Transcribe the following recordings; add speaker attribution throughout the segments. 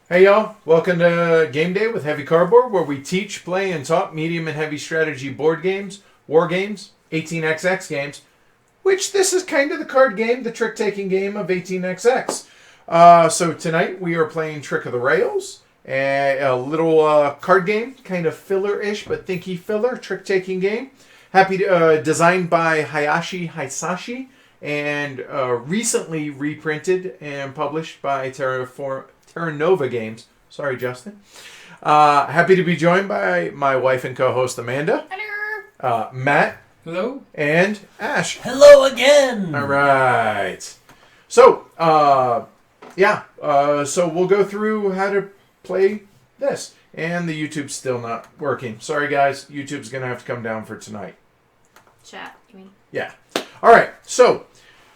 Speaker 1: Hey y'all, welcome to Game Day with Heavy Cardboard, where we teach, play, and talk medium and heavy strategy board games, war games, 18xx games, which this is kind of the card game, the trick-taking game of 18xx. So tonight we are playing Trick of the Rails, a little card game, kind of filler-ish, but thinky filler, trick-taking game. Designed by Hayashi Hisashi, and recently reprinted and published by Terra Nova Games. Sorry, Justin. Happy to be joined by my wife and co-host Amanda.
Speaker 2: Hello.
Speaker 1: Matt.
Speaker 3: Hello.
Speaker 1: And Ash.
Speaker 2: Hello again.
Speaker 1: All right. So, so we'll go through how to play this. And the YouTube's still not working. Sorry, guys. YouTube's going to have to come down for tonight.
Speaker 3: Chat, you mean?
Speaker 1: Yeah. All right. So,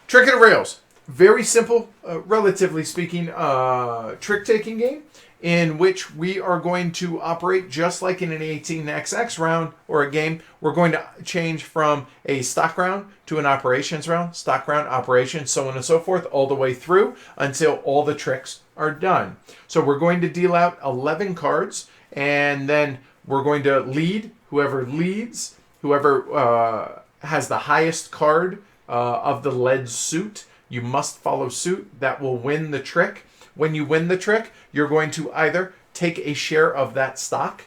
Speaker 1: Trick of the Rails. Very simple, relatively speaking, trick-taking game in which we are going to operate just like in an 18xx round or a game. We're going to change from a stock round to an operations round, stock round, operations, so on and so forth, all the way through until all the tricks are done. So we're going to deal out 11 cards, and then we're going to lead. Whoever leads, whoever has the highest card of the led suit, you must follow suit. That will win the trick. When you win the trick, you're going to either take a share of that stock,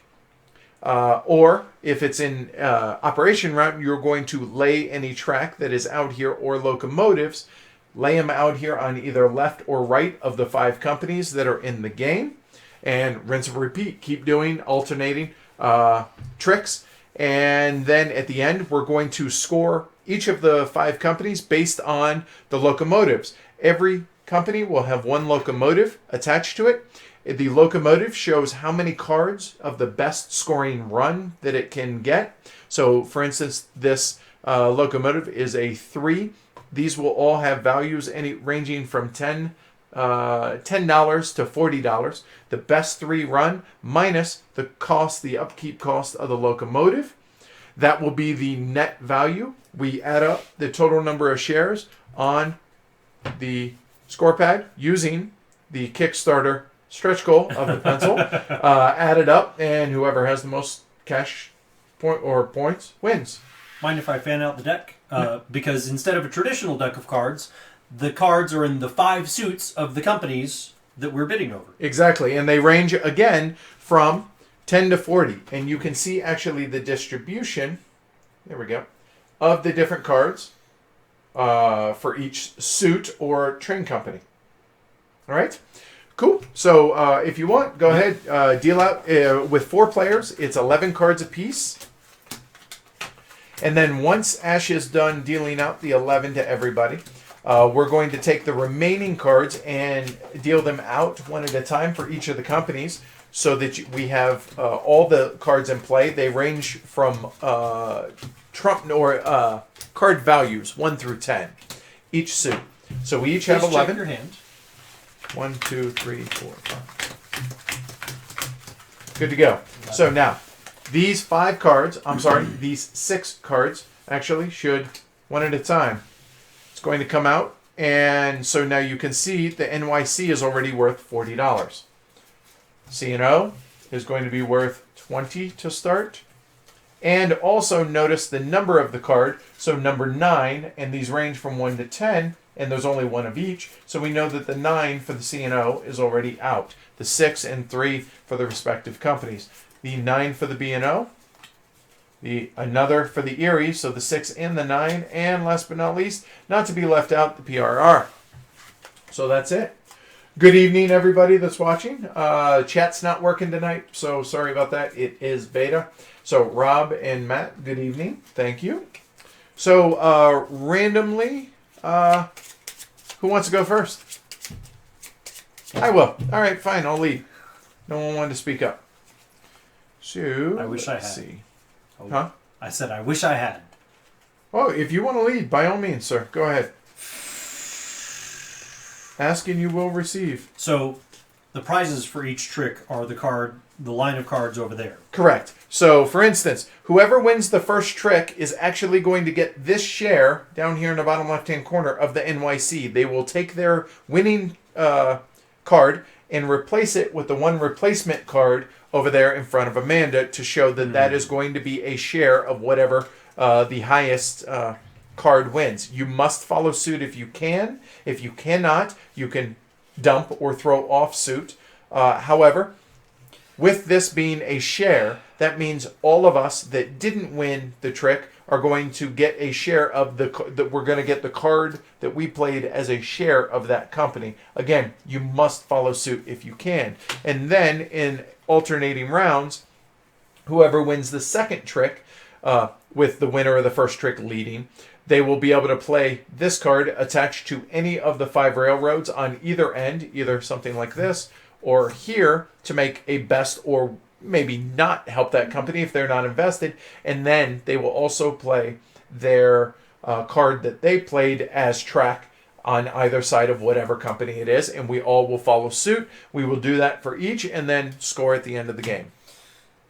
Speaker 1: or if it's in operation route, you're going to lay any track that is out here or locomotives. Lay them out here on either left or right of the 5 companies that are in the game. And rinse and repeat. Keep doing alternating tricks. And then at the end, we're going to score each of the 5 companies based on the locomotives. Every company will have 1 locomotive attached to it. The locomotive shows how many cards of the best scoring run that it can get. So, for instance, this locomotive is a 3. These will all have values ranging from $10 to $40. The best 3 run minus the cost, the upkeep cost of the locomotive. That will be the net value. We add up the total number of shares on the score pad using the Kickstarter stretch goal of the pencil. Add it up, and whoever has the most cash points wins.
Speaker 2: Mind if I fan out the deck? Because instead of a traditional deck of cards, the cards are in the 5 suits of the companies that we're bidding over.
Speaker 1: Exactly, and they range again from 10 to 40. And you can see actually the distribution, there we go, of the different cards for each suit or train company. All right? Cool. So if you want, go ahead, deal out with 4 players. It's 11 cards apiece. And then once Ash is done dealing out the 11 to everybody, we're going to take the remaining cards and deal them out one at a time for each of the companies so that we have all the cards in play. They range from card values 1 through 10, each suit. So we each have 11.
Speaker 2: Check your hand.
Speaker 1: 1, 2, 3, 4, 5. Good to go. So now, these 6 cards actually should, one at a time. It's going to come out, and so now you can see the NYC is already worth $40. C&O is going to be worth 20 to start. And also notice the number of the card. So number 9, and these range from 1 to 10, and there's only 1 of each. So we know that the 9 for the C&O is already out. The 6 and 3 for the respective companies. The 9 for the B&O. Another for the Erie, so the 6 and the 9. And last but not least, not to be left out, the PRR. So that's it. Good evening, everybody that's watching. Chat's not working tonight, so sorry about that. It is beta. So Rob and Matt, good evening. Thank you. So randomly, who wants to go first? I will. All right, fine. I'll lead. No one wanted to speak up. So
Speaker 2: I wish I had.
Speaker 1: See.
Speaker 2: Oh,
Speaker 1: Huh?
Speaker 2: I said I wish I had.
Speaker 1: Oh, if you want to lead, by all means, sir. Go ahead. Ask and you will receive.
Speaker 2: So, the prizes for each trick are the line of cards over there.
Speaker 1: Correct. So, for instance, whoever wins the first trick is actually going to get this share down here in the bottom left-hand corner of the NYC. They will take their winning card and replace it with the one replacement card over there in front of Amanda to show that that is going to be a share of whatever the highest card wins. You must follow suit if you can. If you cannot, you can dump or throw off suit. However, with this being a share, that means all of us that didn't win the trick are going to get a share of that we're going to get the card that we played as a share of that company. Again, you must follow suit if you can. And then in alternating rounds, whoever wins the second trick, with the winner of the first trick leading, they will be able to play this card attached to any of the 5 railroads on either end, either something like this or here, to make a best or maybe not help that company if they're not invested. And then they will also play their card that they played as track on either side of whatever company it is, and we all will follow suit. We will do that for each and then score at the end of the game.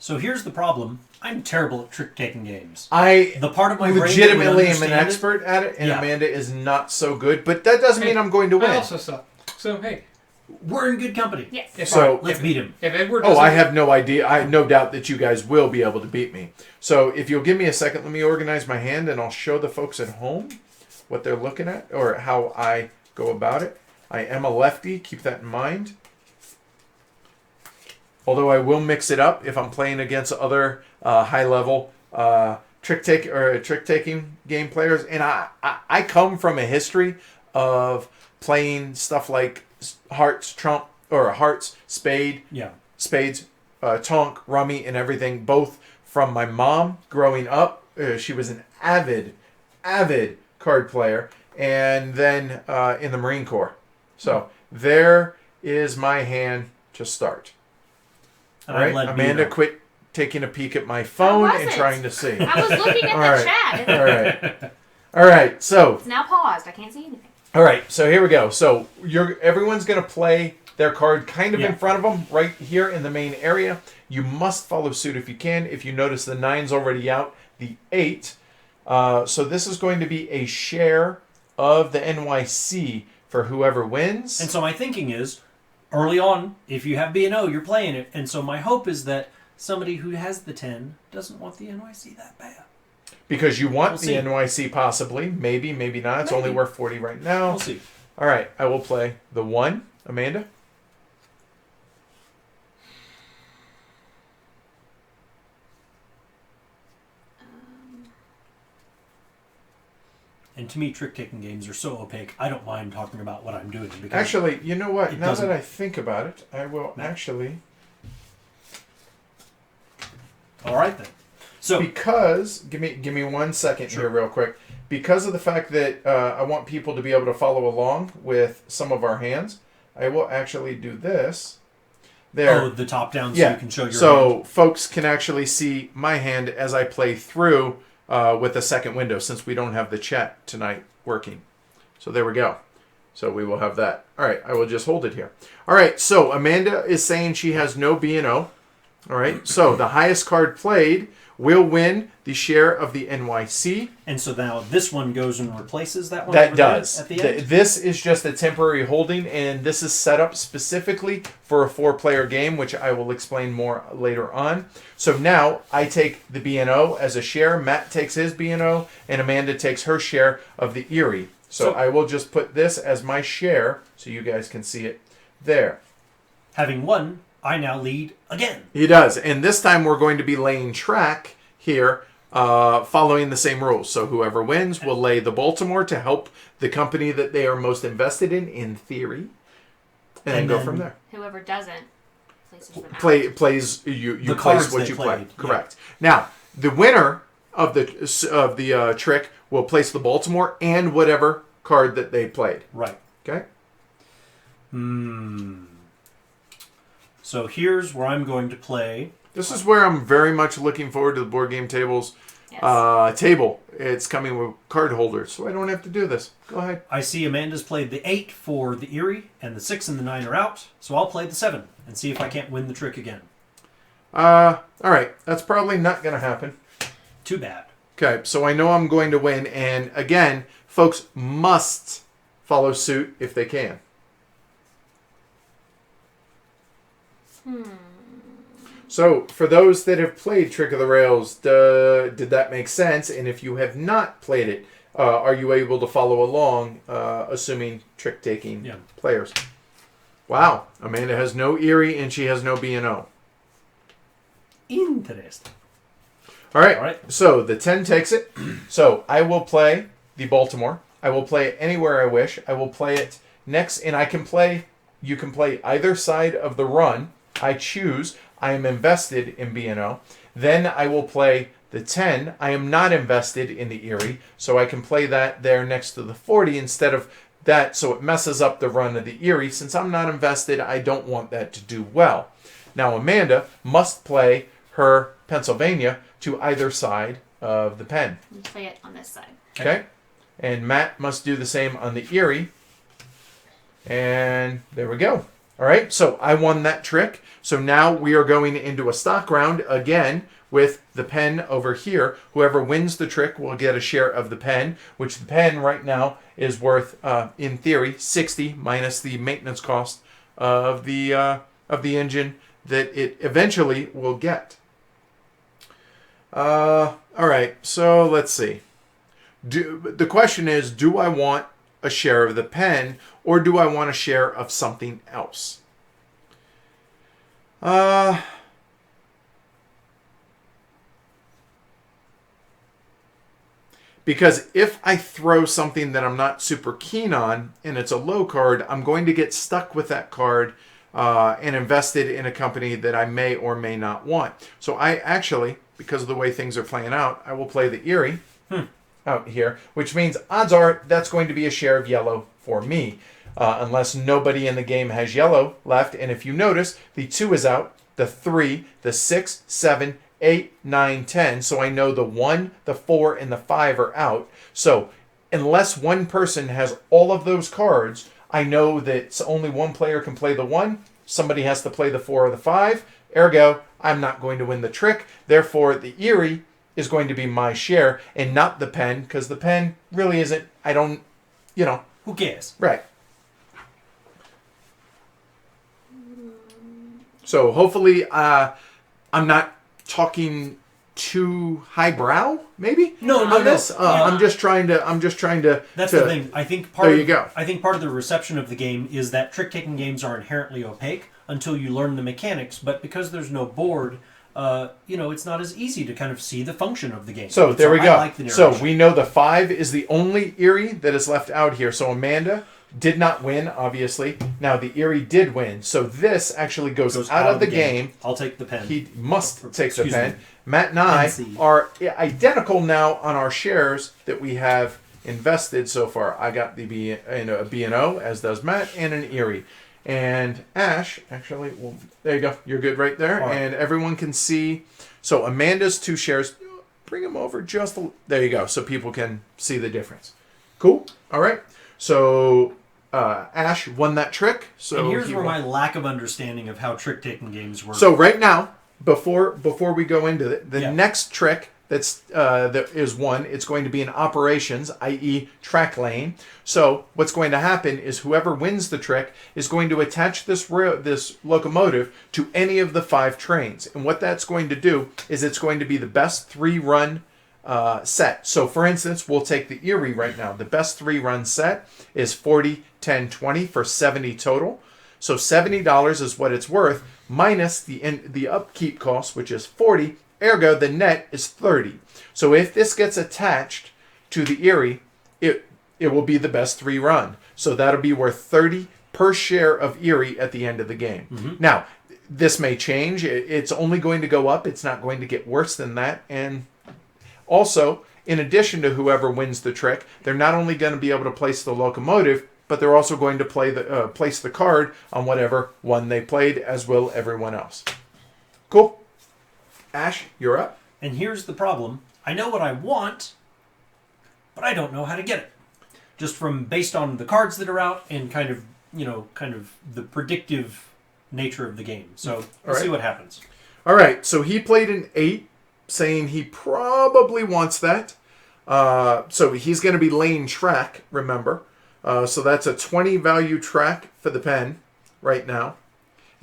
Speaker 2: So here's the problem. I'm terrible at trick-taking games.
Speaker 1: The
Speaker 2: part of my brain
Speaker 1: legitimately am an expert at it, and Amanda is not so good, but that doesn't mean I'm going to win.
Speaker 4: I also suck. So, hey.
Speaker 2: We're in good company.
Speaker 3: Yes.
Speaker 1: So
Speaker 2: let's beat him.
Speaker 4: If Edward
Speaker 1: I have no idea. I have no doubt that you guys will be able to beat me. So if you'll give me a second, let me organize my hand, and I'll show the folks at home what they're looking at or how I go about it. I am a lefty. Keep that in mind. Although I will mix it up if I'm playing against other high-level trick-taking game players. And I come from a history of playing stuff like hearts, trump, or hearts, spades, tonk, rummy, and everything, both from my mom growing up. She was an avid card player, and then in the Marine Corps. So there is my hand to start. All right, Amanda, quit taking a peek at my phone and trying to see.
Speaker 3: I was looking at the chat.
Speaker 1: All right. So
Speaker 3: it's now paused. I can't see anything.
Speaker 1: All right, so here we go. So everyone's going to play their card kind of in front of them, right here in the main area. You must follow suit if you can. If you notice, the 9's already out, the 8. So this is going to be a share of the NYC for whoever wins.
Speaker 2: And so my thinking is, early on, if you have B&O, you're playing it. And so my hope is that somebody who has the 10 doesn't want the NYC that bad.
Speaker 1: Because you want the NYC possibly. Maybe, maybe not. It's only worth 40 right now.
Speaker 2: We'll see.
Speaker 1: All right, I will play the 1. Amanda?
Speaker 2: And to me, trick-taking games are so opaque, I don't mind talking about what I'm doing. Because
Speaker 1: actually, you know what? Now that I think about it, I will actually...
Speaker 2: All right, then. So,
Speaker 1: because give me 1 second here real quick. Because of the fact that I want people to be able to follow along with some of our hands, I will actually do this. There.
Speaker 2: Oh, the top down so you can show your hand.
Speaker 1: Folks can actually see my hand as I play through with a second window, since we don't have the chat tonight working. So there we go. So we will have that. All right, I will just hold it here. All right, so Amanda is saying she has no B&O. All right, so the highest card played will win the share of the NYC.
Speaker 2: And so now this one goes and replaces that one?
Speaker 1: That does.
Speaker 2: At the end?
Speaker 1: This is just a temporary holding, and this is set up specifically for a 4-player game, which I will explain more later on. So now I take the B&O as a share, Matt takes his B&O, and Amanda takes her share of the Erie. So I will just put this as my share so you guys can see it there.
Speaker 2: Having won, I now lead again.
Speaker 1: He does. And this time we're going to be laying track here, following the same rules. So whoever wins will lay the Baltimore to help the company that they are most invested in theory. And then go from there.
Speaker 3: Whoever doesn't places them out.
Speaker 1: Plays you place what you play. Correct. Now, the winner of the trick will place the Baltimore and whatever card that they played.
Speaker 2: Right.
Speaker 1: Okay?
Speaker 2: So here's where I'm going to play.
Speaker 1: This is where I'm very much looking forward to the Board Game Tables table. It's coming with card holders, so I don't have to do this. Go ahead.
Speaker 2: I see Amanda's played the 8 for the Erie, and the 6 and the 9 are out, so I'll play the 7 and see if I can't win the trick again.
Speaker 1: All right. That's probably not going to happen.
Speaker 2: Too bad.
Speaker 1: Okay, so I know I'm going to win, and again, folks must follow suit if they can. So, for those that have played Trick of the Rails, did that make sense? And if you have not played it, are you able to follow along, assuming trick-taking players? Wow. Amanda has no Erie, and she has no B&O.
Speaker 2: Interesting.
Speaker 1: All right. So, the 10 takes it. So, I will play the Baltimore. I will play it anywhere I wish. I will play it next, and you can play either side of the run. I choose. I am invested in B&O. Then I will play the 10. I am not invested in the Erie, so I can play that there next to the 40 instead of that, so it messes up the run of the Erie. Since I'm not invested, I don't want that to do well. Now, Amanda must play her Pennsylvania to either side of the pen.
Speaker 3: You play it on this side.
Speaker 1: Okay. And Matt must do the same on the Erie. And there we go. All right, so I won that trick. So now we are going into a stock round again with the pen over here. Whoever wins the trick will get a share of the pen, which the pen right now is worth, in theory, 60 minus the maintenance cost of the engine that it eventually will get. All right, so let's see. The question is, do I want a share of the pen, or do I want a share of something else? Because if I throw something that I'm not super keen on, and it's a low card, I'm going to get stuck with that card and invested in a company that I may or may not want. So I actually, because of the way things are playing out, I will play the Erie. Out here, which means odds are that's going to be a share of yellow for me, unless nobody in the game has yellow left. And if you notice, the 2 is out, the 3, the 6, 7, 8, 9, 10. So I know the 1, the 4, and the 5 are out. So unless one person has all of those cards, I know that only one player can play the 1. Somebody has to play the 4 or the 5. Ergo, I'm not going to win the trick. Therefore, the Erie is going to be my share and not the pen, because the pen really isn't, I don't,
Speaker 2: Who cares?
Speaker 1: Right. So hopefully I'm not talking too highbrow, maybe?
Speaker 2: No.
Speaker 1: I'm just trying to
Speaker 2: That's the thing. I think part
Speaker 1: there you go.
Speaker 2: I think part of the reception of the game is that trick-taking games are inherently opaque until you learn the mechanics, but because there's no board, it's not as easy to kind of see the function of the game.
Speaker 1: So there we go.
Speaker 2: I like the narration.
Speaker 1: So we know the 5 is the only Erie that is left out here. So Amanda did not win, obviously. Now the Erie did win. So this actually goes out of the game.
Speaker 2: I'll take the pen.
Speaker 1: He must take the pen.
Speaker 2: Me.
Speaker 1: Matt and I are identical now on our shares that we have invested so far. I got the B&O, as does Matt, and an Erie. And Ash, actually, well, there you go. You're good right there.
Speaker 2: Right.
Speaker 1: And everyone can see. So Amanda's 2 shares. Bring them over just there you go. So people can see the difference. Cool. All right. So Ash won that trick. So
Speaker 2: and here's where my lack of understanding of how trick-taking games work.
Speaker 1: So right now, before we go into the next trick that is one, it's going to be in operations, i.e. track lane. So what's going to happen is whoever wins the trick is going to attach this locomotive to any of the 5 trains. And what that's going to do is it's going to be the best 3-run set. So for instance, we'll take the Erie right now. The best 3-run set is 40, 10, 20 for 70 total. So $70 is what it's worth, minus the upkeep cost, which is 40. Ergo, the net is 30. So if this gets attached to the Erie, it will be the best 3-run. So that'll be worth 30 per share of Erie at the end of the game. Mm-hmm. Now, this may change. It's only going to go up. It's not going to get worse than that. And also, in addition to whoever wins the trick, they're not only going to be able to place the locomotive, but they're also going to place the card on whatever one they played, as will everyone else. Cool. Ash, you're up.
Speaker 2: And here's the problem. I know what I want, but I don't know how to get it. Just based on the cards that are out and kind of the predictive nature of the game. So let's see what happens.
Speaker 1: All right. So he played an 8, saying he probably wants that. So he's going to be lane track, remember. So that's a 20 value track for the pen right now.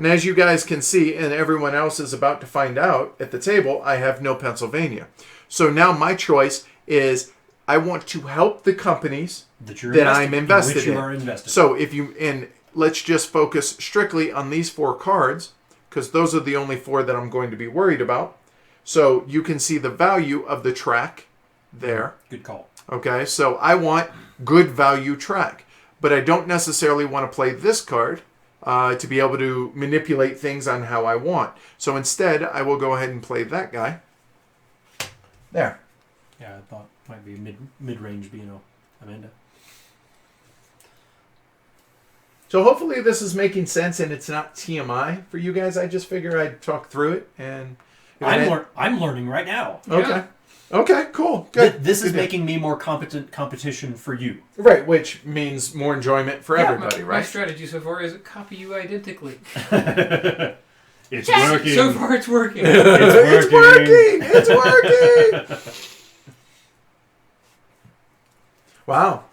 Speaker 1: And as you guys can see, and everyone else is about to find out at the table, I have no Pennsylvania. So now my choice is I want to help the companies that I'm invested in. So if you, and let's just focus strictly on these 4 cards, because those are the only 4 that I'm going to be worried about. So you can see the value of the track there.
Speaker 2: Good call.
Speaker 1: Okay, so I want good value track, but I don't necessarily want to play this card to be able to manipulate things on how I want. So instead, I will go ahead and play that guy. There.
Speaker 2: Yeah, I thought might be mid-range B&O. Amanda.
Speaker 1: So hopefully this is making sense and it's not TMI for you guys. I just figure I'd talk through it and...
Speaker 2: I'm learning right now.
Speaker 1: Okay.
Speaker 4: Yeah.
Speaker 1: Okay, cool. Good.
Speaker 2: This is making me more competent competition for you.
Speaker 1: Right, which means more enjoyment for everybody,
Speaker 4: My
Speaker 1: right?
Speaker 4: strategy so far is copy you identically.
Speaker 2: It's
Speaker 3: Check.
Speaker 2: working.
Speaker 4: So far, it's working.
Speaker 1: It's working! It's working! Wow.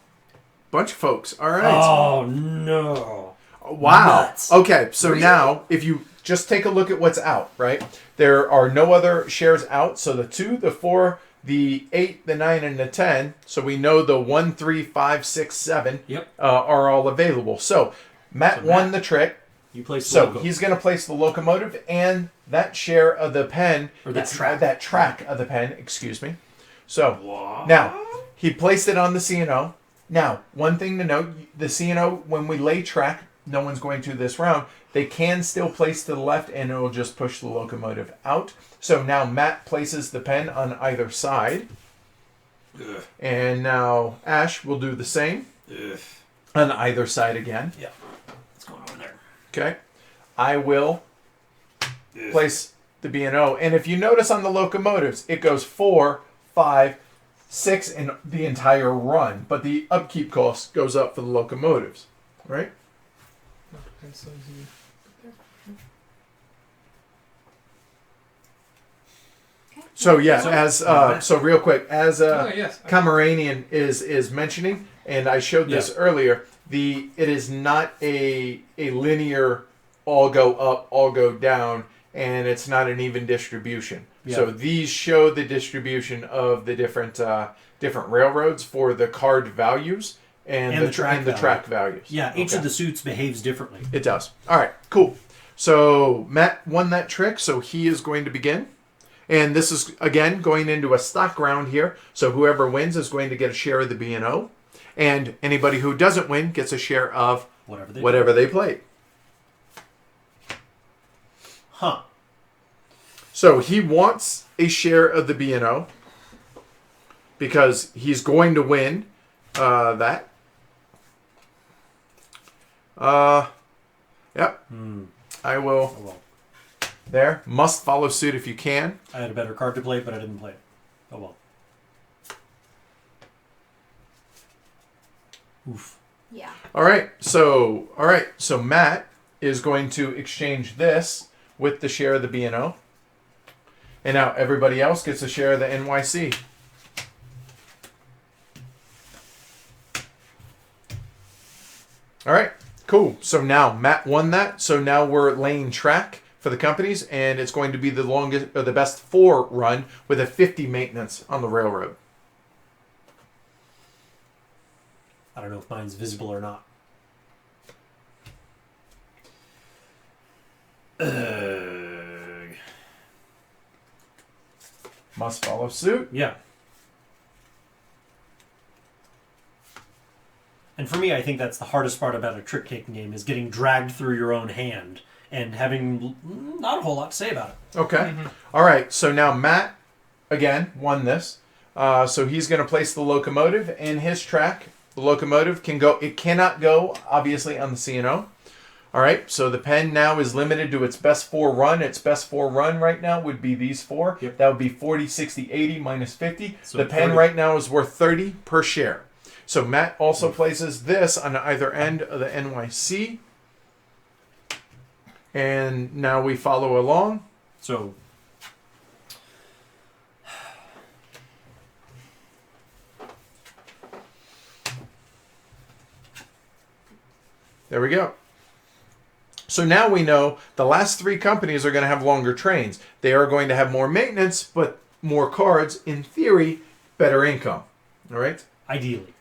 Speaker 1: Bunch of folks. All right.
Speaker 2: Oh, no.
Speaker 1: Wow.
Speaker 2: Nuts.
Speaker 1: Okay, so
Speaker 4: Really?
Speaker 1: now if you just take a look at what's out, right? There are no other shares out. So the 2, the 4, the 8, the 9, and the 10. So we know the 1, 3, 5, 6, 7
Speaker 2: Yep.
Speaker 1: are all available. So Matt won the trick.
Speaker 2: You place the
Speaker 1: So
Speaker 2: logo.
Speaker 1: he's going to place the locomotive and that share of the pen.
Speaker 2: Or that track.
Speaker 1: That track of the pen, excuse me. So now he placed it on the C&O. Now, one thing to note, the C&O, when we lay track, no one's going to this round, they can still place to the left and it will just push the locomotive out. So now Matt places the pen on either side.
Speaker 2: Ugh.
Speaker 1: And now Ash will do the same
Speaker 2: Ugh.
Speaker 1: on either side again.
Speaker 2: Yeah. What's going on there?
Speaker 1: Okay. I will
Speaker 2: Ugh.
Speaker 1: place the B&O. And if you notice on the locomotives, it goes 4, 5, 6 in the entire run. But the upkeep cost goes up for the locomotives. Right? So yeah, as so real quick, as
Speaker 4: yes.
Speaker 1: Cameranian is mentioning, and I showed this earlier, it is not a linear all go up, all go down, and it's not an even distribution.
Speaker 2: Yeah.
Speaker 1: So these show the distribution of the different railroads for the card values and the track values.
Speaker 2: Yeah, each of the suits behaves differently.
Speaker 1: It does. All right, cool. So Matt won that trick, so he is going to begin. And this is, again, going into a stock round here. So whoever wins is going to get a share of the B&O. And anybody who doesn't win gets a share of whatever they played.
Speaker 2: Huh.
Speaker 1: So he wants a share of the B&O because he's going to win that. Yep. I will.
Speaker 2: Oh, well.
Speaker 1: There. Must follow suit if you can.
Speaker 2: I had a better card to play, but I didn't play it. Oh, well. Oof.
Speaker 3: Yeah.
Speaker 1: All right. So Matt is going to exchange this with the share of the B&O. And now everybody else gets a share of the NYC. All right. Cool. So now Matt won that. So now we're laying track for the companies, and it's going to be the longest or the best 4 run with a 50 maintenance on the railroad.
Speaker 2: I don't know if mine's visible or not.
Speaker 1: Must follow suit.
Speaker 2: Yeah. And for me, I think that's the hardest part about a trick-taking game is getting dragged through your own hand and having not a whole lot to say about it.
Speaker 1: Okay.
Speaker 4: Mm-hmm.
Speaker 1: All right. So now Matt, again, won this. So he's going to place the locomotive in his track. The locomotive can go. It cannot go, obviously, on the C&O. All right. So the pen now is limited to its best 4 run. Its best 4 run right now would be these 4.
Speaker 2: Yep.
Speaker 1: That would be 40, 60, 80 minus 50.
Speaker 2: So
Speaker 1: the pen
Speaker 2: 30.
Speaker 1: right now is worth 30 per share. So Matt also places this on either end of the NYC. And now we follow along.
Speaker 2: So,
Speaker 1: There we go. So now we know the last 3 companies are going to have longer trains. They are going to have more maintenance, but more cards. In theory, better income. All right?
Speaker 2: Ideally.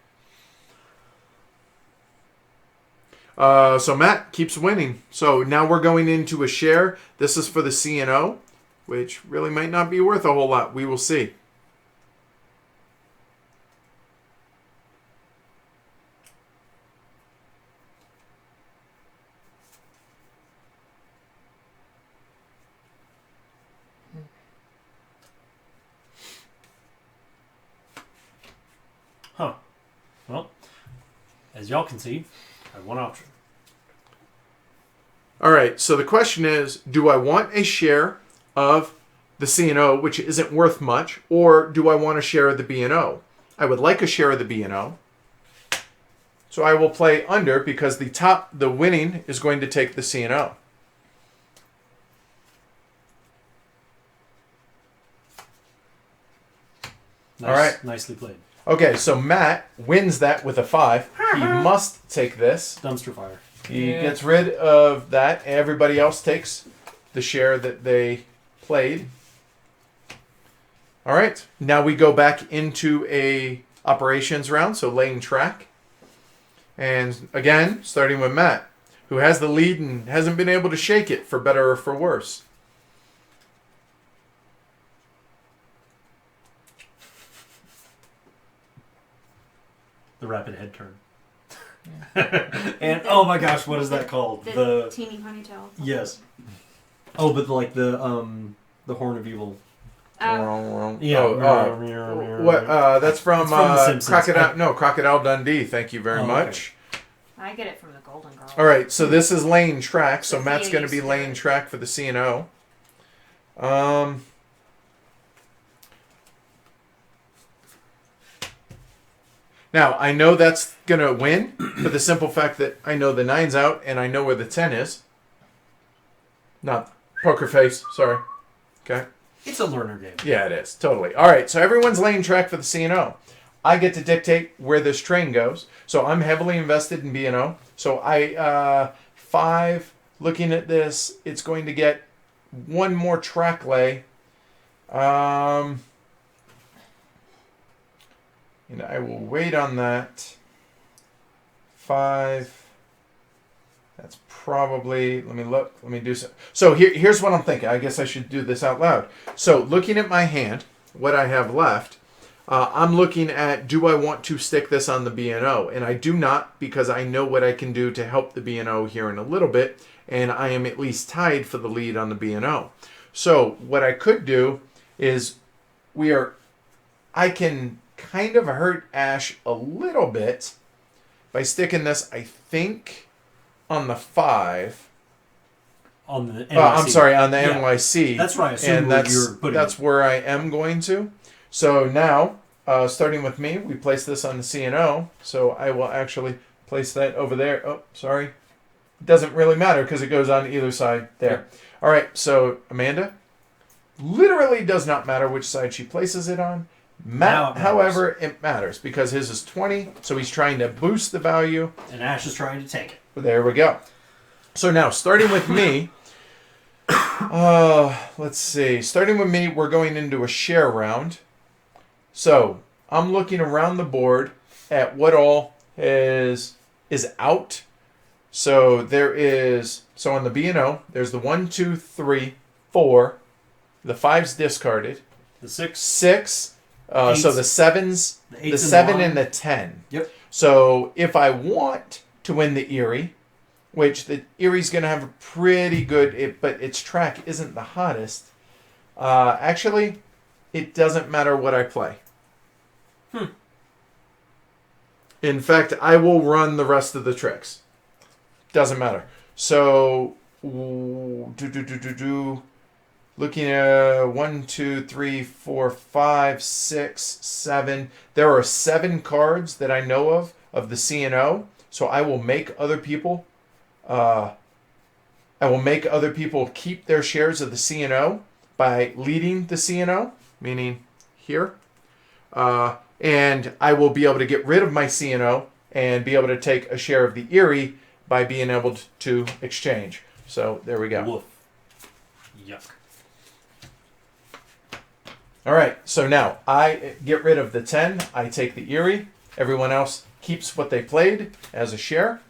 Speaker 1: So Matt keeps winning. So now we're going into a share. This is for the C&O, which really might not be worth a whole lot. We will see.
Speaker 2: Huh. Well, as y'all can see, I have one option.
Speaker 1: All right, so the question is, do I want a share of the C&O, which isn't worth much, or do I want a share of the B&O? I would like a share of the B&O. So I will play under because the winning is going to take the C&O.
Speaker 2: Nice,
Speaker 1: All right.
Speaker 2: Nicely played.
Speaker 1: Okay, so Matt wins that with a 5. He must take this.
Speaker 2: Dumpster fire.
Speaker 1: He gets rid of that. Everybody else takes the share that they played. All right. Now we go back into a operations round, so laying track. And again, starting with Matt, who has the lead and hasn't been able to shake it for better or for worse.
Speaker 2: The rapid head turn. And oh my gosh, what is that called?
Speaker 3: The teeny ponytail.
Speaker 2: Yes. Oh, but like the horn of evil.
Speaker 1: Yeah. What? That's from
Speaker 2: The Simpsons.
Speaker 1: Crocodile Dundee. Thank you very much.
Speaker 3: Okay. I get it from the Golden Girls.
Speaker 1: All right, so this is laying track. So
Speaker 3: The
Speaker 1: Matt's going to be
Speaker 3: 80s.
Speaker 1: laying track for the C&O. Now, I know that's going to win for the simple fact that I know the 9's out and I know where the 10 is. Not poker face, sorry. Okay.
Speaker 2: It's a learner game.
Speaker 1: Yeah, it is. Totally. All right, so everyone's laying track for the C&O. I get to dictate where this train goes. So I'm heavily invested in B&O. So 5, looking at this, it's going to get one more track lay. And I will wait on that. 5. That's probably, let me look, let me do some. So here's what I'm thinking. I guess I should do this out loud. So looking at my hand, what I have left, I'm looking at, do I want to stick this on the B&O? And I do not, because I know what I can do to help the B&O here in a little bit, and I am at least tied for the lead on the B&O. So what I could do is I can kind of hurt Ash a little bit by sticking this, I think, on the 5.
Speaker 2: On the NYC.
Speaker 1: I'm sorry, on the
Speaker 2: Yeah.
Speaker 1: NYC.
Speaker 2: That's right. I assume
Speaker 1: And
Speaker 2: you're putting
Speaker 1: that's where I am going to. So now, starting with me, we place this on the C&O. So I will actually place that over there. Oh, sorry. It doesn't really matter because it goes on either side there. All right, so Amanda, literally does not matter which side she places it on.
Speaker 2: Now it matters.
Speaker 1: However, it matters because his is 20, so he's trying to boost the value.
Speaker 2: And Ash is trying to take it.
Speaker 1: There we go. So now, starting with me, let's see. Starting with me, we're going into a share round. So I'm looking around the board at what all is out. So there is, so on the B&O, there's the 1, 2, 3, 4. The 5's discarded.
Speaker 2: The 6.
Speaker 1: 6. So the 7's,
Speaker 2: The 8's
Speaker 1: the 7
Speaker 2: line.
Speaker 1: and the 10.
Speaker 2: Yep.
Speaker 1: So if I want to win the Erie, which the Erie's going to have a pretty good, but its track isn't the hottest. Actually, it doesn't matter what I play. In fact, I will run the rest of the tricks. Doesn't matter. So, looking at 1, 2, 3, 4, 5, 6, 7. There are 7 cards that I know of the C&O. So I will make other people. I will make other people keep their shares of the C&O by leading the C&O, meaning here. And I will be able to get rid of my C&O and be able to take a share of the Erie by being able to exchange. So there we go.
Speaker 2: Woof. Yuck.
Speaker 1: All right, so now I get rid of the 10. I take the Erie. Everyone else keeps what they played as a share.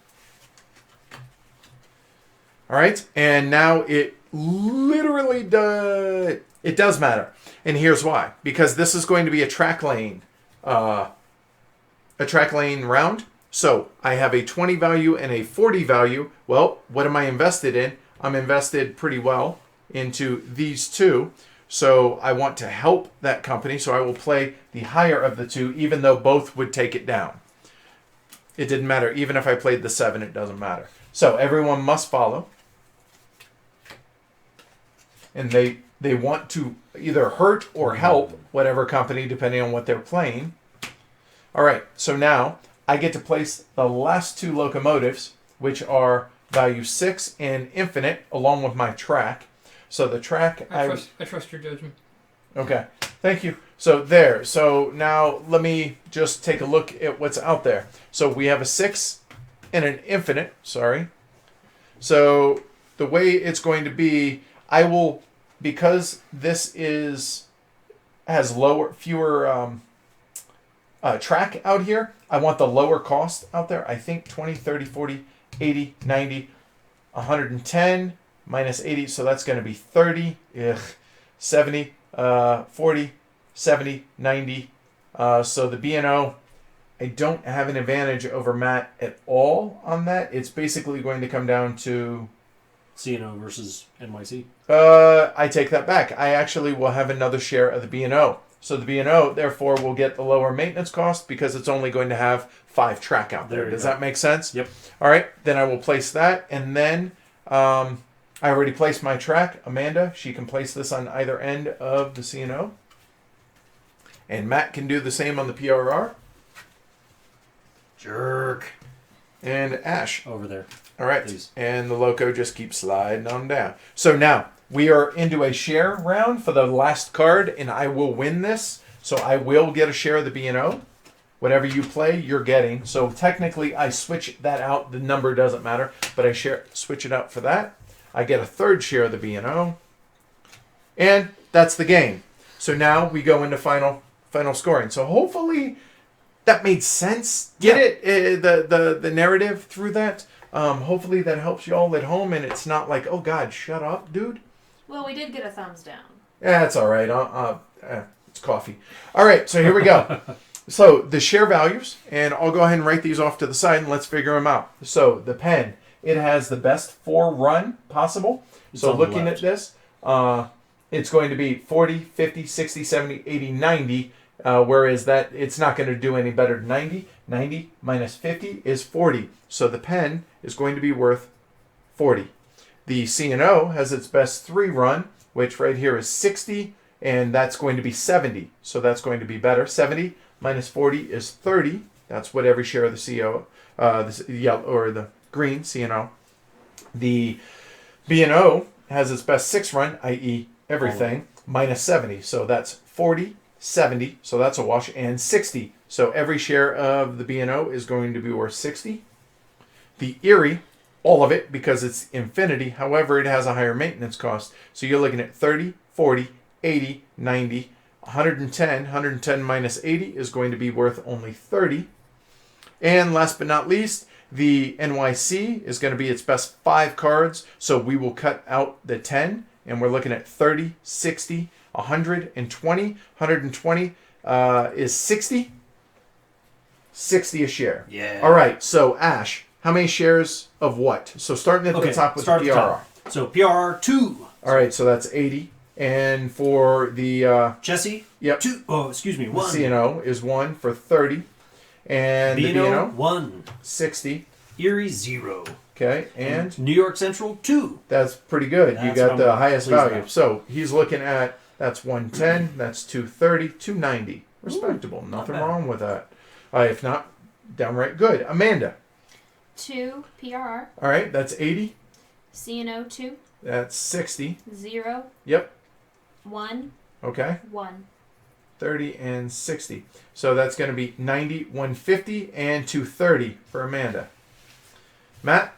Speaker 1: All right, and now it literally does. It does matter, and here's why. Because this is going to be a track lane round. So I have a 20 value and a 40 value. Well, what am I invested in? I'm invested pretty well into these two. So I want to help that company. So I will play the higher of the two, even though both would take it down. It didn't matter. Even if I played the 7, it doesn't matter. So everyone must follow. And they want to either hurt or help whatever company, depending on what they're playing. All right, so now I get to place the last 2 locomotives, which are value 6 and infinite, along with my track. So the track...
Speaker 4: I trust your judgment.
Speaker 1: Okay, thank you. So there. So now let me just take a look at what's out there. So we have a 6 and an infinite. Sorry. So the way it's going to be, I will... Because this has fewer track out here, I want the lower cost out there. I think 20, 30, 40, 80, 90, 110 minus 80. So that's going to be 30, 70, 40, 70, 90. So the B&O, I don't have an advantage over Matt at all on that. It's basically going to come down to...
Speaker 2: CNO versus NYC.
Speaker 1: I take that back. I actually will have another share of the B&O. So the B&O, therefore, will get the lower maintenance cost because it's only going to have 5 track out there. Does that make sense?
Speaker 2: Yep.
Speaker 1: All right. Then I will place that. And then I already placed my track. Amanda, she can place this on either end of the C&O. And Matt can do the same on the PRR.
Speaker 2: Jerk.
Speaker 1: And Ash.
Speaker 2: Over there.
Speaker 1: All right.
Speaker 2: Please.
Speaker 1: And the loco just keeps sliding on down. So now we are into a share round for the last card, and I will win this. So I will get a share of the B&O. Whatever you play, you're getting. So technically, I switch that out. The number doesn't matter, but I switch it out for that. I get a third share of the B&O. And that's the game. So now we go into final scoring. So hopefully that made sense. Get it? The narrative through that. Hopefully that helps you all at home, and it's not like, oh God, shut up, dude.
Speaker 3: Well, we did get a thumbs down.
Speaker 1: Yeah, it's all right. It's coffee. All right, so here we go. So the share values, and I'll go ahead and write these off to the side, and let's figure them out. So the pen, it has the best 4 run possible. So looking at this, it's going to be 40, 50, 60, 70, 80, 90, whereas that it's not going to do any better than 90. 90 minus 50 is 40. So the pen is going to be worth 40. The C&O has its best 3 run, which right here is 60, and that's going to be 70. So that's going to be better. 70 minus 40 is 30. That's what every share of the CO, the yellow or the green C&O. The B&O has its best 6 run, i.e. everything, minus 70. So that's 40, 70, so that's a wash, and 60. So every share of the B&O is going to be worth 60. The Erie, all of it, because it's infinity. However, it has a higher maintenance cost. So you're looking at 30, 40, 80, 90, 110. 110 minus 80 is going to be worth only 30. And last but not least, the NYC is going to be its best 5 cards. So we will cut out the 10, and we're looking at 30, 60, 120. 120 is 60. 60 a share.
Speaker 2: Yeah.
Speaker 1: All right. So Ash, how many shares of what? So starting at the top with the PRR.
Speaker 2: So PRR 2.
Speaker 1: All right. So that's 80. And for the
Speaker 2: Jesse.
Speaker 1: Yep.
Speaker 2: 2. Oh, excuse me. 1.
Speaker 1: C&O is 1 for 30. And the B&O
Speaker 2: 1.
Speaker 1: 60.
Speaker 2: Erie 0.
Speaker 1: Okay. And
Speaker 2: New York Central 2.
Speaker 1: that's pretty good. You
Speaker 2: That's
Speaker 1: got
Speaker 2: what
Speaker 1: the
Speaker 2: I'm
Speaker 1: highest
Speaker 2: pleased
Speaker 1: value.
Speaker 2: about.
Speaker 1: So he's looking at that's 110. That's 230. 290. Respectable. Nothing
Speaker 2: bad.
Speaker 1: wrong with that. If not, downright good. Amanda.
Speaker 3: 2 PRR.
Speaker 1: All right. That's 80.
Speaker 3: C&O 2.
Speaker 1: That's 60.
Speaker 3: 0.
Speaker 1: Yep.
Speaker 3: 1.
Speaker 1: Okay.
Speaker 3: 1.
Speaker 1: 30 and 60. So that's going to be 90, 150, and 230 for Amanda. Matt,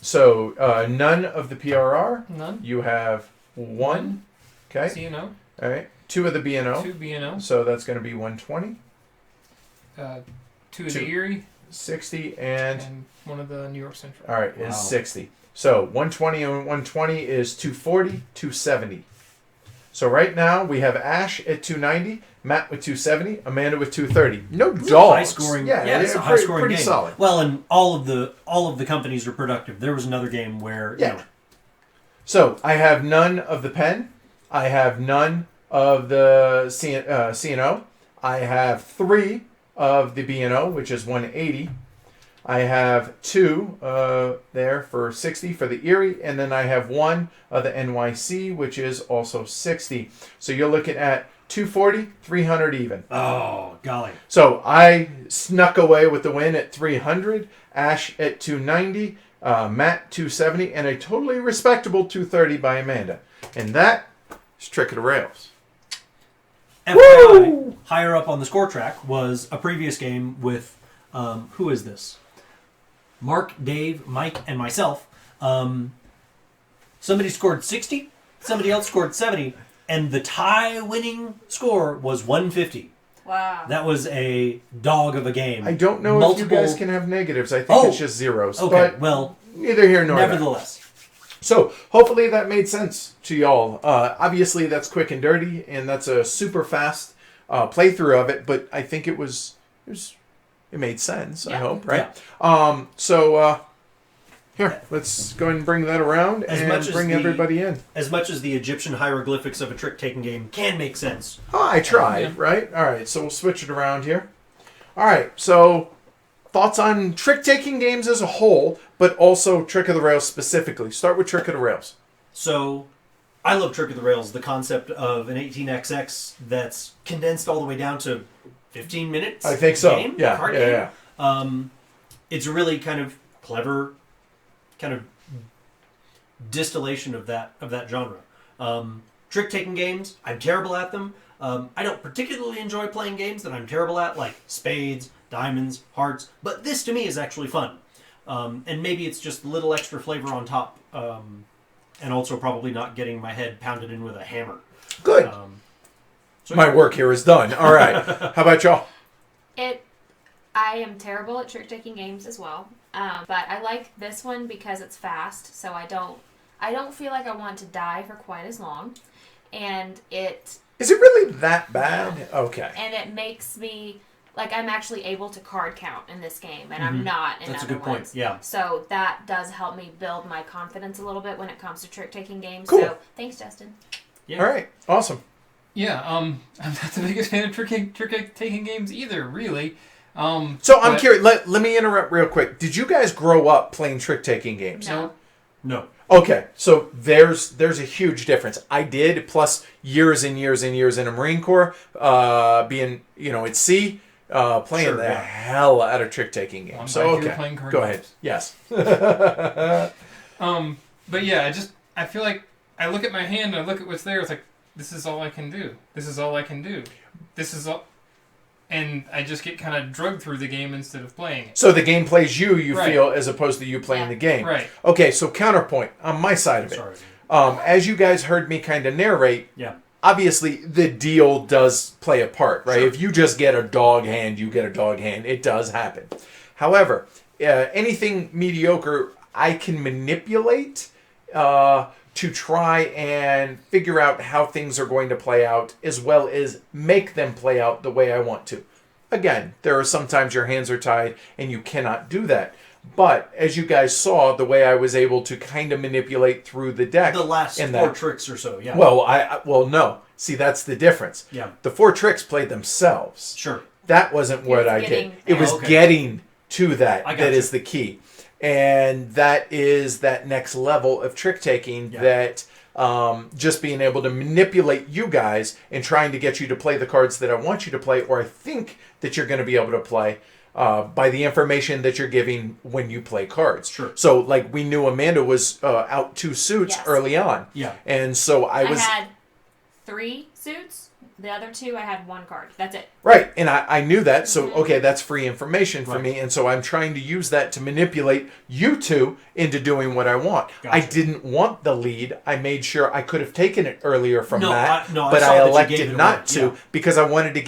Speaker 1: So none of the PRR.
Speaker 4: None.
Speaker 1: You have 1. Okay.
Speaker 4: CNO.
Speaker 1: All right. 2 of the B&O.
Speaker 4: 2 BNO.
Speaker 1: So that's going to be 120,
Speaker 4: 2 of
Speaker 1: Two.
Speaker 4: the Erie.
Speaker 1: 60, and
Speaker 4: And 1 of the New York Central.
Speaker 1: all right,
Speaker 2: Wow.
Speaker 1: is 60. So 120 and 120 is 240, 270. So right now we have Ash at 290, Matt with 270, Amanda with 230. No
Speaker 2: It's a
Speaker 1: dogs.
Speaker 2: high scoring.
Speaker 1: Yeah,
Speaker 2: it's a high
Speaker 1: pretty,
Speaker 2: scoring
Speaker 1: pretty
Speaker 2: game.
Speaker 1: solid.
Speaker 2: Well, and all of the companies are productive. There was another game where
Speaker 1: Yeah. So I have none of the pen. I have none of the CNO. I have 3 of the B&O, which is 180. I have 2 there for 60 for the Erie, and then I have 1 of the NYC, which is also 60. So you're looking at 240, 300 even.
Speaker 2: Oh golly.
Speaker 1: So I snuck away with the win at 300, Ash at 290, Matt 270, and a totally respectable 230 by Amanda. And that is Trick of the Rails.
Speaker 2: FYI, higher up on the score track was a previous game with who is this? Mark, Dave, Mike, and myself. Somebody scored 60, somebody else scored 70, and the tie-winning score was 150.
Speaker 3: Wow.
Speaker 2: That was a dog of a game.
Speaker 1: I don't know if you guys can have negatives. I think
Speaker 2: Oh.
Speaker 1: it's just zeros.
Speaker 2: Okay,
Speaker 1: But
Speaker 2: well,
Speaker 1: neither here nor there.
Speaker 2: nevertheless.
Speaker 1: So hopefully that made sense to y'all. Obviously that's quick and dirty, and that's a super fast playthrough of it. But I think it made sense. I
Speaker 3: Yeah.
Speaker 1: hope, right? So here, let's go ahead and bring that around
Speaker 2: As
Speaker 1: and
Speaker 2: much as
Speaker 1: bring
Speaker 2: the-
Speaker 1: everybody in.
Speaker 2: As much as the Egyptian hieroglyphics of a trick-taking game can make sense.
Speaker 1: Oh, I tried,
Speaker 4: Yeah.
Speaker 1: right? All right, so we'll switch it around here. All right, so thoughts on trick-taking games as a whole, but also Trick of the Rails specifically. Start with Trick of the Rails.
Speaker 2: So, I love Trick of the Rails, the concept of an 18xx that's condensed all the way down to 15 minutes.
Speaker 1: I think so.
Speaker 2: Game,
Speaker 1: Yeah,
Speaker 2: card
Speaker 1: yeah,
Speaker 2: game. It's a really kind of clever, kind of distillation of that genre. Trick-taking games, I'm terrible at them. I don't particularly enjoy playing games that I'm terrible at, like spades, diamonds, hearts. But this to me is actually fun, and maybe it's just a little extra flavor on top, and also probably not getting my head pounded in with a hammer.
Speaker 1: Good.
Speaker 2: So
Speaker 1: My work here is done. All right. How about y'all?
Speaker 3: I am terrible at trick-taking games as well, but I like this one because it's fast, so I don't feel like I want to die for quite as long, and it
Speaker 1: Is it really that bad? Okay.
Speaker 3: and it makes me like I'm actually able to card count in this game, and I'm not in
Speaker 2: That's a
Speaker 3: other
Speaker 2: good point,
Speaker 3: ones.
Speaker 2: yeah.
Speaker 3: So that does help me build my confidence a little bit when it comes to trick-taking games.
Speaker 1: Cool.
Speaker 3: So thanks, Justin.
Speaker 2: Yeah.
Speaker 1: All right. Awesome.
Speaker 4: Yeah, I'm not the biggest fan of trick-taking games either, really.
Speaker 1: So I'm
Speaker 4: but-
Speaker 1: curious. Let me interrupt real quick. Did you guys grow up playing trick-taking games?
Speaker 3: No.
Speaker 2: No.
Speaker 1: Okay, so there's a huge difference. I did, plus years and years and years in the Marine Corps, being at sea, playing
Speaker 2: Sure,
Speaker 1: the
Speaker 2: yeah.
Speaker 1: hell out of trick-taking games.
Speaker 4: I'm
Speaker 1: So
Speaker 4: glad you're
Speaker 1: okay,
Speaker 4: playing card
Speaker 1: go
Speaker 4: games.
Speaker 1: ahead. Yes.
Speaker 4: But yeah, I feel like I look at my hand and I look at what's there. It's like, this is all I can do. This is all I can do. This is all, and I just get kind of drugged through the game instead of playing it.
Speaker 1: So the game plays you
Speaker 4: Right.
Speaker 1: feel, as opposed to you playing
Speaker 3: Yeah.
Speaker 1: the game.
Speaker 4: Right.
Speaker 1: Okay, so counterpoint on my side of it.
Speaker 2: Sorry.
Speaker 1: As you guys heard me kind of narrate,
Speaker 2: Yeah.
Speaker 1: obviously the deal does play a part, right?
Speaker 2: Sure.
Speaker 1: If you just get a dog hand, you get a dog hand. It does happen. However, anything mediocre, I can manipulate to try and figure out how things are going to play out, as well as make them play out the way I want to. Again, there are sometimes your hands are tied and you cannot do that. But as you guys saw, the way I was able to kind of manipulate through the deck.
Speaker 2: The last
Speaker 1: and
Speaker 2: 4
Speaker 1: that,
Speaker 2: tricks or so, yeah.
Speaker 1: well, no. See, that's the difference.
Speaker 2: Yeah.
Speaker 1: The 4 tricks played themselves.
Speaker 2: Sure.
Speaker 1: That wasn't what
Speaker 3: was
Speaker 1: I did.
Speaker 3: getting
Speaker 1: It was
Speaker 2: Okay.
Speaker 1: getting to that.
Speaker 2: I got
Speaker 1: That
Speaker 2: you.
Speaker 1: is the key. And that is that next level of trick taking
Speaker 2: Yeah.
Speaker 1: that just being able to manipulate you guys and trying to get you to play the cards that I want you to play, or I think that you're going to be able to play by the information that you're giving when you play cards.
Speaker 2: Sure.
Speaker 1: So, like, we knew Amanda was out 2 suits
Speaker 3: Yes.
Speaker 1: early on.
Speaker 2: Yeah.
Speaker 1: And so I was...
Speaker 3: had 3 suits. The other 2, I had 1 card. That's it.
Speaker 1: Right, and I knew that, so okay, that's free information for me, and so I'm trying to use that to manipulate you two into doing what I want.
Speaker 2: Gotcha.
Speaker 1: I didn't want the lead. I made sure I could have taken it earlier from Matt,
Speaker 2: I
Speaker 1: but
Speaker 2: saw
Speaker 1: I
Speaker 2: that you
Speaker 1: elected
Speaker 2: gave it
Speaker 1: not
Speaker 2: away.
Speaker 1: to
Speaker 2: Yeah.
Speaker 1: because I wanted to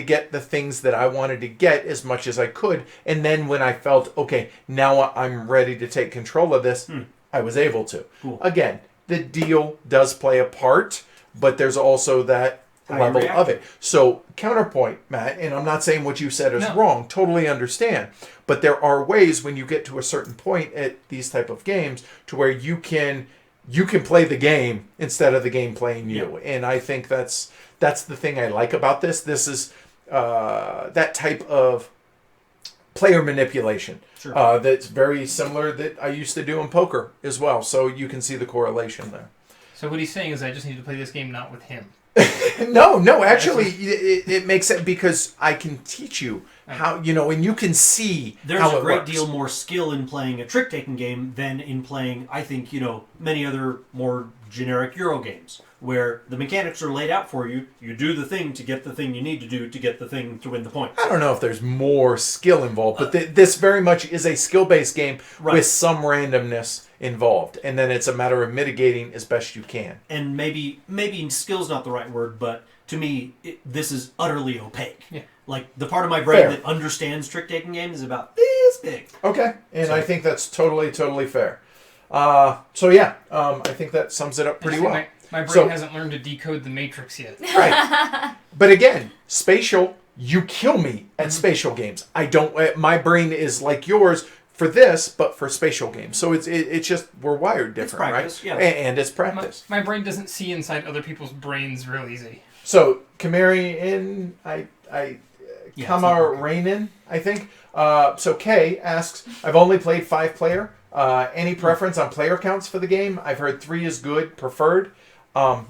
Speaker 1: get the things that I wanted to get as much as I could, and then when I felt okay, now I'm ready to take control of this, I was able to.
Speaker 2: Cool.
Speaker 1: Again, the deal does play a part, but there's also that
Speaker 2: How you
Speaker 1: level
Speaker 2: react.
Speaker 1: of it. So, counterpoint, Matt, and I'm not saying what you said is
Speaker 4: No.
Speaker 1: wrong, totally understand. But there are ways when you get to a certain point at these type of games to where you can play the game instead of the game playing you. And I think that's the thing I like about this. This is that type of player manipulation.
Speaker 2: Sure.
Speaker 1: That's very similar that I used to do in poker as well. So you can see the correlation there.
Speaker 4: So what he's saying is I just need to play this game not with him.
Speaker 1: No, actually, it makes sense because I can teach you how, and you can see
Speaker 2: There's
Speaker 1: how
Speaker 2: a
Speaker 1: it
Speaker 2: great
Speaker 1: works.
Speaker 2: deal more skill in playing a trick-taking game than in playing, I think, many other more generic Euro games, where the mechanics are laid out for you. You do the thing to get the thing you need to do to get the thing to win the points.
Speaker 1: I don't know if there's more skill involved, but this very much is a skill-based game
Speaker 2: Right.
Speaker 1: with some randomness involved, and then it's a matter of mitigating as best you can.
Speaker 2: And maybe skill's not the right word, but to me, this is utterly opaque.
Speaker 4: Yeah.
Speaker 2: Like, the part of my brain
Speaker 1: Fair.
Speaker 2: that understands trick-taking games is about this big.
Speaker 1: Okay, and
Speaker 2: So-
Speaker 1: I think that's totally fair. So yeah, I think that sums it up pretty well.
Speaker 4: My brain
Speaker 1: So-
Speaker 4: hasn't learned to decode the Matrix yet.
Speaker 1: Right. But again, spatial, you kill me at spatial games. I don't. My brain is like yours for this, but for spatial games. So it's just we're wired different,
Speaker 2: practice,
Speaker 1: right?
Speaker 2: yeah.
Speaker 1: And it's practice.
Speaker 4: My brain doesn't see inside other people's brains real easy.
Speaker 1: So Kamari in
Speaker 2: Yeah,
Speaker 1: Kamar
Speaker 2: it's
Speaker 1: Rainin, I think. So Kay asks, I've only played 5-player. Any preference on player counts for the game? I've heard 3 is good, preferred. I'm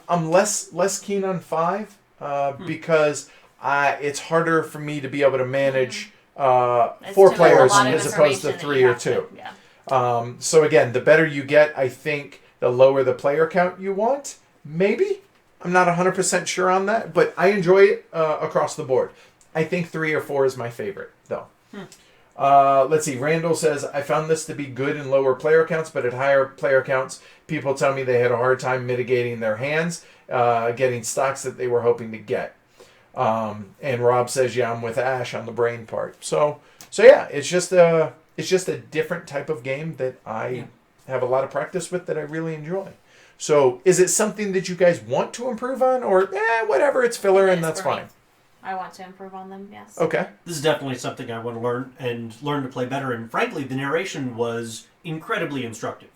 Speaker 1: less keen on 5 because it's harder for me to be able to manage
Speaker 3: It's
Speaker 1: 4
Speaker 3: too-
Speaker 1: players
Speaker 3: a lot of
Speaker 1: as opposed to
Speaker 3: information that
Speaker 1: 3
Speaker 3: you
Speaker 1: or
Speaker 3: have to-
Speaker 1: 2.
Speaker 3: Yeah.
Speaker 1: So again, the better you get, I think the lower the player count you want. Maybe. I'm not 100% sure on that, but I enjoy it across the board. I think 3 or 4 is my favorite, though. Let's see. Randall says, I found this to be good in lower player counts, but at higher player counts, people tell me they had a hard time mitigating their hands, getting stocks that they were hoping to get. And Rob says, yeah, I'm with Ash on the brain part. So yeah, it's just a different type of game that I have a lot of practice with that I really enjoy. So is it something that you guys want to improve on, or whatever, it's filler and that's
Speaker 3: for me.
Speaker 1: fine?
Speaker 3: I want to improve on them, yes.
Speaker 1: Okay.
Speaker 2: This is definitely something I want to learn to play better. And frankly, the narration was incredibly instructive.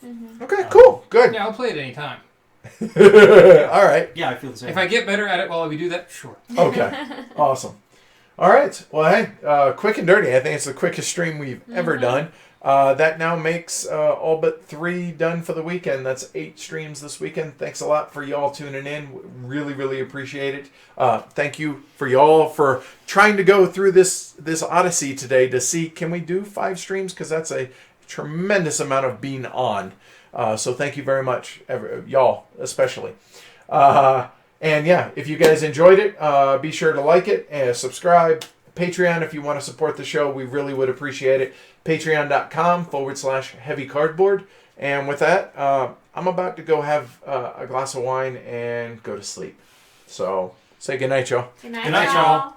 Speaker 1: Okay, cool. Good.
Speaker 4: Yeah, I'll play it anytime.
Speaker 1: All right.
Speaker 2: Yeah, I feel the same.
Speaker 4: If I get better at it while we do that, sure.
Speaker 1: Okay. Awesome. All right. Well, hey, quick and dirty. I think it's the quickest stream we've ever done. That now makes all but 3 done for the weekend. That's 8 streams this weekend. Thanks a lot for y'all tuning in. Really, really appreciate it. Thank you for y'all for trying to go through this odyssey today to see, can we do 5 streams? Because that's a tremendous amount of being on. So thank you very much, y'all especially. And yeah, if you guys enjoyed it, be sure to like it and subscribe. Patreon, if you want to support the show, we really would appreciate it. Patreon.com/heavy cardboard. And with that, I'm about to go have a glass of wine and go to sleep. So say goodnight, y'all.
Speaker 3: Good night,
Speaker 2: Good night,
Speaker 3: y'all.
Speaker 2: y'all.